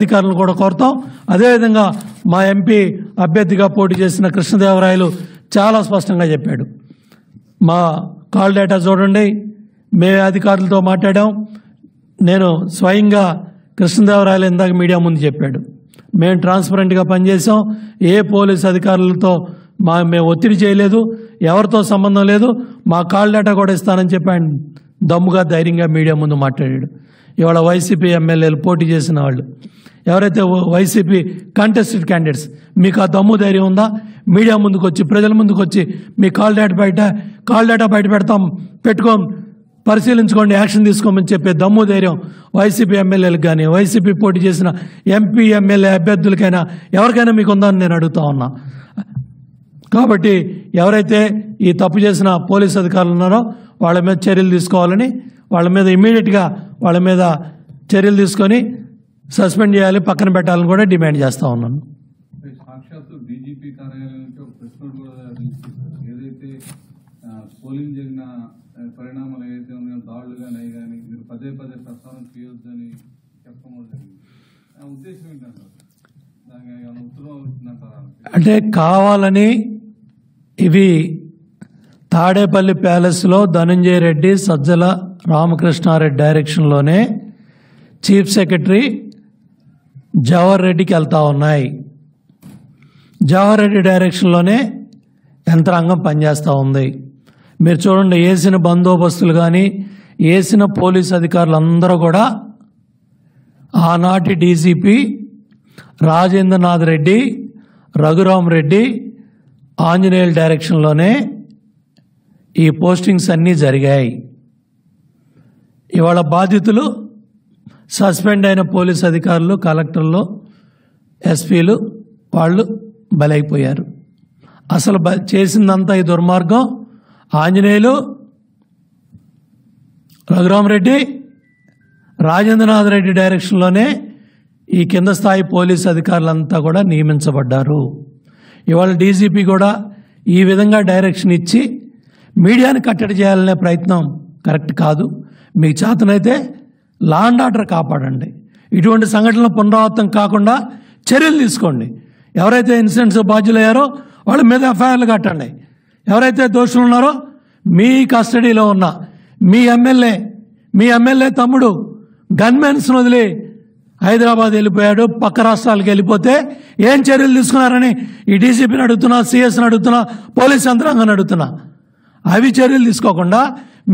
అధికారులను కూడా కోరుతాం. అదేవిధంగా మా ఎంపీ అభ్యర్థిగా పోటీ చేసిన కృష్ణదేవరాయలు చాలా స్పష్టంగా చెప్పాడు. మా కాల్ డేటా చూడండి, మేము అధికారులతో మాట్లాడాం. నేను స్వయంగా కృష్ణదేవరాయలు ఇందాక మీడియా ముందు చెప్పాడు, మేము ట్రాన్స్పరెంట్గా పనిచేసాం, ఏ పోలీస్ అధికారులతో మేము ఒత్తిడి చేయలేదు, ఎవరితో సంబంధం లేదు, మా కాల్ డేటా కూడా ఇస్తానని చెప్పి ఆయన దమ్ముగా ధైర్యంగా మీడియా ముందు మాట్లాడాడు. ఇవాళ వైసీపీ ఎమ్మెల్యేలు పోటీ చేసిన వాళ్ళు ఎవరైతే వైసీపీ కంటెస్టెడ్ క్యాండిడేట్స్, మీకు ఆ దమ్ము ధైర్యం ఉందా? మీడియా ముందుకు వచ్చి ప్రజల ముందుకు వచ్చి మీ కాల్ డేటా బయట పెట్టుకోం, పరిశీలించుకోండి, యాక్షన్ తీసుకోమని చెప్పే దమ్ము ధైర్యం వైసీపీ ఎమ్మెల్యేలకు కానీ వైసీపీ పోటీ చేసిన ఎంపీ ఎమ్మెల్యే అభ్యర్థులకైనా ఎవరికైనా మీకు ఉందని నేను అడుగుతా ఉన్నా. కాబట్టి ఎవరైతే ఈ తప్పు చేసిన పోలీస్ అధికారులు ఉన్నారో వాళ్ళ మీద చర్యలు తీసుకోవాలని, వాళ్ళ మీద ఇమీడియట్గా వాళ్ళ మీద చర్యలు తీసుకొని సస్పెండ్ చేయాలి, పక్కన పెట్టాలని కూడా డిమాండ్ చేస్తూ ఉన్నాను. సాక్షాత్తు డీజీపీ కార్యాలయం నుంచి ఒక ప్రెస్ నోట్ కూడా ఏదైతే పోలింగ్ జరిగిన పరిణామాలు ఏదైతే ఉన్నాయో, దాడులు కానీ అవి కానీ మీరు పదే ప్రస్తావన చేయొద్దని చెప్పడం జరిగింది. ఉద్దేశం ఏంటంటారు? దానికి ఏమైనా ఉత్తరం అవుతుందంటారా? అంటే కావాలని ఇవి తాడేపల్లి ప్యాలెస్లో ధనంజయ రెడ్డి, సజ్జల రామకృష్ణారెడ్డి డైరెక్షన్లోనే చీఫ్ సెక్రటరీ జవహర్ రెడ్డికి వెళ్తూ ఉన్నాయి. జవహర్ రెడ్డి డైరెక్షన్లోనే యంత్రాంగం పనిచేస్తూ ఉంది. మీరు చూడండి, వేసిన బందోబస్తులు కానీ వేసిన పోలీస్ అధికారులు అందరూ కూడా ఆనాటి డీజీపీ రాజేంద్రనాథ్ రెడ్డి, రఘురామ్ రెడ్డి, ఆంజనేయుల డైరెక్షన్లోనే ఈ పోస్టింగ్స్ అన్నీ జరిగాయి. ఇవాళ బాధితులు సస్పెండ్ అయిన పోలీస్ అధికారులు, కలెక్టర్లు, ఎస్పీలు వాళ్ళు బలైపోయారు. అసలు చేసిందంతా ఈ దుర్మార్గం ఆంజనేయులు, రఘురామరెడ్డి, రాజేంద్రనాథ్ రెడ్డి డైరెక్షన్లోనే ఈ కింద స్థాయి పోలీస్ అధికారులంతా కూడా నియమించబడ్డారు. ఇవాళ డీజీపీ కూడా ఈ విధంగా డైరెక్షన్ ఇచ్చి మీడియాని కట్టడి చేయాలనే ప్రయత్నం కరెక్ట్ కాదు. మీకు చేతనైతే లా అండ్ ఆర్డర్ కాపాడండి, ఇటువంటి సంఘటనలు పునరావృతం కాకుండా చర్యలు తీసుకోండి. ఎవరైతే ఇన్సిడెంట్స్ బాధ్యులయ్యారో వాళ్ళ మీద ఎఫ్ఐఆర్లు కట్టండి. ఎవరైతే దోషులు ఉన్నారో మీ కస్టడీలో ఉన్న మీ ఎమ్మెల్యే తమ్ముడు గన్మెన్స్ను వదిలి హైదరాబాద్ వెళ్ళిపోయాడు, పక్క రాష్ట్రాలకు వెళ్ళిపోతే ఏం చర్యలు తీసుకున్నారని ఈ డీజీపీని అడుగుతున్నా, సిఎస్ని అడుగుతున్నా, పోలీస్ యంత్రాంగాన్ని అడుగుతున్నా. అవి చర్యలు తీసుకోకుండా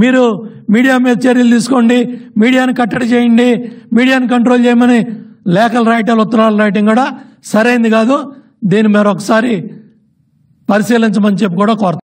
మీరు మీడియా మీద చర్యలు తీసుకోండి, మీడియాని కట్టడి చేయండి, మీడియాని కంట్రోల్ చేయమని లేఖలు రాయటాలు, ఉత్తరాలు రాయటం కూడా సరైనది కాదు. దీన్ని మరొకసారి పరిశీలించమని చెప్పి కూడా కోరుతాం.